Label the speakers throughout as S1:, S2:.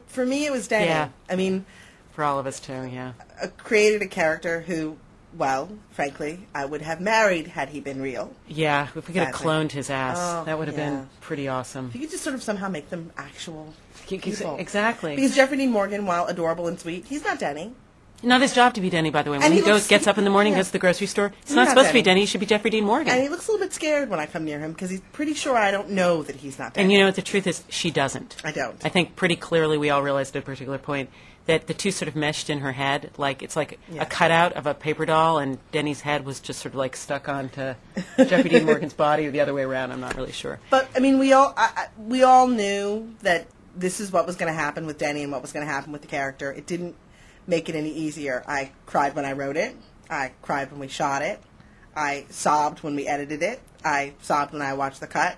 S1: For me, it was Denny.
S2: Yeah.
S1: I mean,
S2: For all of us, too, yeah.
S1: Created a character who, well, frankly, I would have married had he been real.
S2: Yeah, if we could have cloned his ass, that would have
S1: yeah.
S2: been pretty awesome.
S1: If you could just sort of somehow make them actual people.
S2: Exactly.
S1: Because Jeffrey Dean Morgan, while adorable and sweet, he's not Denny.
S2: Not his job to be Denny, by the way. When
S1: And
S2: he
S1: he looks-
S2: gets up in the morning,
S1: yeah.
S2: goes to the grocery store, it's
S1: He's
S2: not
S1: not
S2: supposed to be
S1: Denny.
S2: Denny. He should be Jeffrey Dean Morgan.
S1: And he looks a little bit scared when I come near him because he's pretty sure I don't know that he's not Denny.
S2: And you know what the truth is? She doesn't.
S1: I don't.
S2: I think pretty clearly we all realized at a particular point that the two sort of meshed in her head. Like it's like
S1: Yeah.
S2: a cutout of a paper doll, and Denny's head was just sort of like stuck onto Jeffrey Dean Morgan's body, or the other way around. I'm not really sure.
S1: But I mean, we all knew that this is what was going to happen with Denny and what was going to happen with the character. It didn't make it any easier. I cried when I wrote it. I cried when we shot it. I sobbed when we edited it. I sobbed when I watched the cut.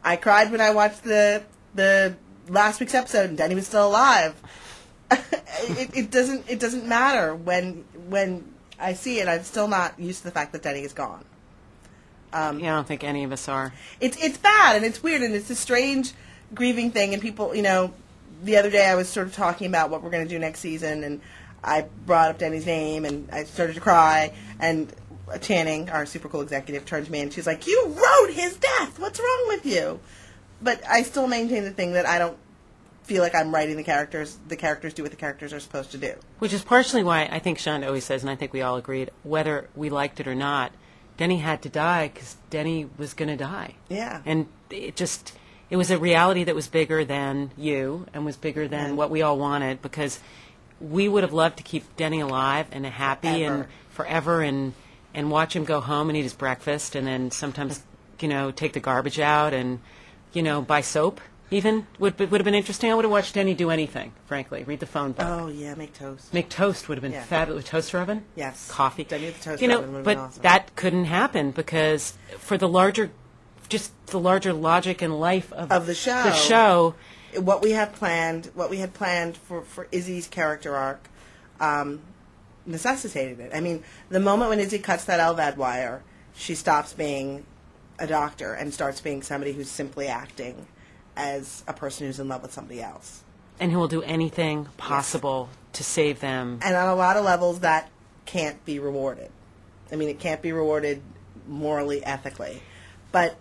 S1: I cried when I watched the last week's episode and Denny was still alive. It doesn't matter when I see it. I'm still not used to the fact that Denny is gone.
S2: Yeah, I don't think any of us are.
S1: It's bad and it's weird and it's a strange grieving thing. And people, you know, the other day I was sort of talking about what we're going to do next season, and I brought up Denny's name and I started to cry. And Channing, our super cool executive, turned to me and she's like, "You wrote his death. What's wrong with you?" But I still maintain the thing that I don't feel like I'm writing the characters. The characters do what the characters are supposed to do.
S2: Which is partially why I think Shonda always says, and I think we all agreed, whether we liked it or not, Denny had to die because Denny was going to die.
S1: Yeah.
S2: And it was a reality that was bigger than you and was bigger than what we all wanted, because we would have loved to keep Denny alive and happy and forever and watch him go home and eat his breakfast and then sometimes, you know, take the garbage out and, you know, buy soap. Even would have been interesting. I would have watched Denny do anything, frankly. Read the phone book.
S1: Oh yeah, make toast.
S2: Make toast would have been fabulous. Toaster oven?
S1: Yes.
S2: Coffee.
S1: Denny with the toaster
S2: you know,
S1: oven would have
S2: but
S1: been awesome.
S2: that couldn't happen because for the larger logic and life of
S1: the show, what we had planned for Izzy's character arc, necessitated it. I mean, the moment when Izzy cuts that LVAD wire, she stops being a doctor and starts being somebody who's simply acting as a person who's in love with somebody else.
S2: And who will do anything possible to save them.
S1: And on a lot of levels, that can't be rewarded. I mean, it can't be rewarded morally, ethically. But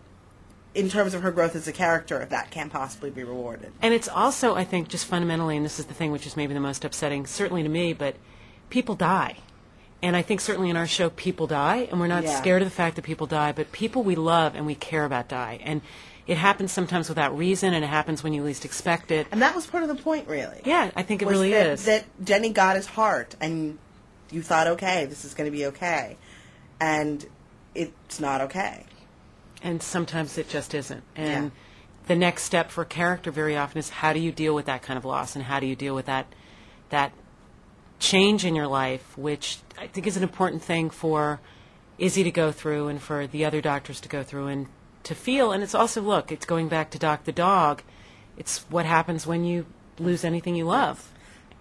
S1: in terms of her growth as a character, that can't possibly be rewarded.
S2: And it's also, I think, just fundamentally, and this is the thing which is maybe the most upsetting, certainly to me, but people die. And I think certainly in our show, people die, and we're not scared of the fact that people die, but people we love and we care about die. And it happens sometimes without reason, and it happens when you least expect it.
S1: And that was part of the point, really.
S2: Yeah, I think it really is.
S1: That Denny got his heart, and you thought, okay, this is going to be okay. And it's not okay.
S2: And sometimes it just isn't. And the next step for a character very often is how do you deal with that kind of loss, and how do you deal with that change in your life, which I think is an important thing for Izzy to go through and for the other doctors to go through and to feel. And it's also, look, it's going back to Doc the dog. It's what happens when you lose anything you love.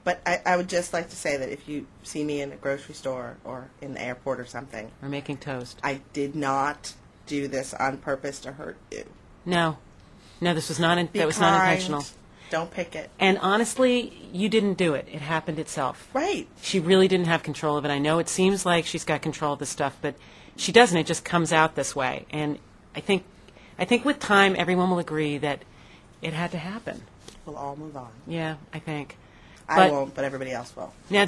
S1: But I would just like to say that if you see me in a grocery store or in the airport or something,
S2: Or making toast.
S1: I did not do this on purpose to hurt you.
S2: No, this was not.
S1: Be
S2: that was not
S1: kind.
S2: intentional.
S1: Don't pick it.
S2: And honestly, you didn't do it. It happened itself.
S1: Right.
S2: She really didn't have control of it. I know it seems like she's got control of this stuff, but she doesn't. It just comes out this way. And I think with time, everyone will agree that it had to happen.
S1: We'll all move on.
S2: Yeah, I think.
S1: I won't, but everybody else will.
S2: Now,